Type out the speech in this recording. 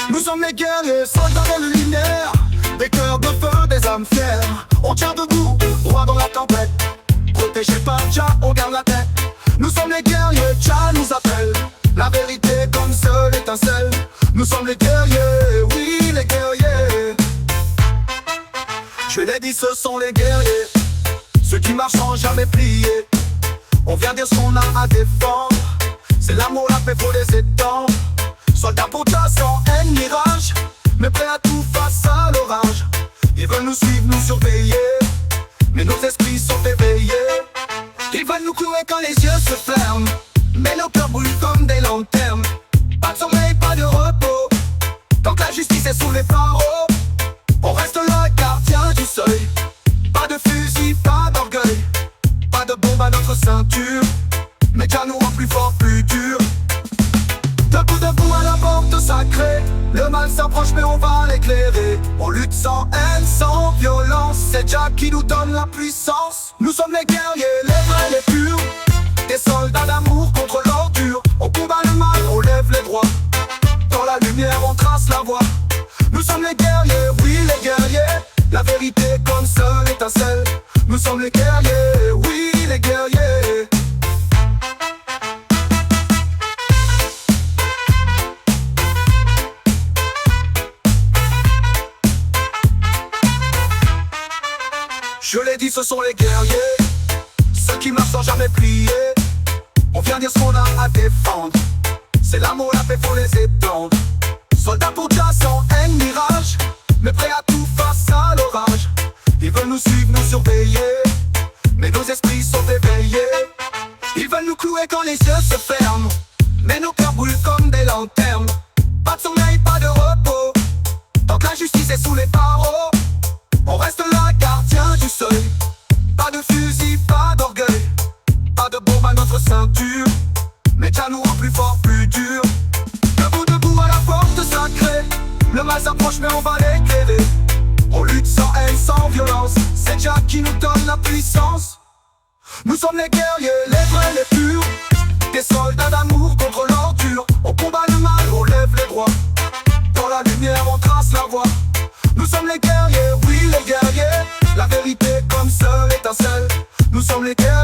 Nous sommes les guerriers, soldats de luminaire, des cœurs de feu, des âmes fières. On tient debout, droit dans la tempête, protégés par Jah, on garde la tête. Nous sommes les guerriers, Jah nous appelle, la vérité comme seule étincelle. Nous sommes les guerriers, oui les guerriers. Je l'ai dit, ce sont les guerriers, ceux qui marchent sans jamais plier. On vient dire ce qu'on a à défendre, c'est l'amour, la paix, faut les étendre. Soldats pour Jah sans haine ni rage, mais prêts à tout face à l'orage. Ils veulent nous suivre, nous surveiller, mais nos esprits sont éveillés. Ils veulent nous clouer quand les yeux se ferment, mais nos cœurs brûlent comme des lanternes. Pas de sommeil, pas de repos, tant que la justice est sous les barreaux. On reste là, gardien du seuil. Pas de fusil, pas d'orgueil, pas de bombe à notre ceinture, mais Jah nous rend plus fort, plus dur. Debout, debout à la porte sacrée, le mal s'approche mais on va l'éclairer. On lutte sans haine, sans violence, c'est Jah qui nous donne la puissance. Nous sommes les guerriers, les vrais, les purs, des soldats d'amour contre l'ordure. On combat le mal, on lève les droits, dans la lumière on trace la voie. Nous sommes les guerriers, oui les guerriers, la vérité comme seule étincelle. Nous sommes les guerriers, oui les guerriers. Je l'ai dit, ce sont les guerriers, ceux qui marchent sans jamais plier. On vient dire ce qu'on a à défendre, c'est l'amour, la paix, faut les étendre. Soldats pour Jah sans haine ni rage, mais prêts à tout face à l'orage. Ils veulent nous suivre, nous surveiller, mais nos esprits sont éveillés. Ils veulent nous clouer quand les yeux se ferment, mais nos cœurs brûlent comme des lanternes. Pas de sommeil, pas de repos, tant que la justice est sous les barreaux. On reste là, gardien du seuil. Pas de fusil, pas d'orgueil, pas de bombe à notre ceinture, mais Jah nous rend plus fort, plus dur. Debout, debout à la porte sacrée, le mal s'approche mais on va l'éclairer. On lutte sans haine, sans violence, c'est Jah qui nous donne la puissance. Nous sommes les guerriers, les vrais, les purs, des soldats d'amour contre l'ordure. On combat le mal, on lève les droits, dans la lumière on trace la voie. Nous sommes les guerriers, oui les guerriers, la vérité comme seule étincelle. Nous sommes les guerriers.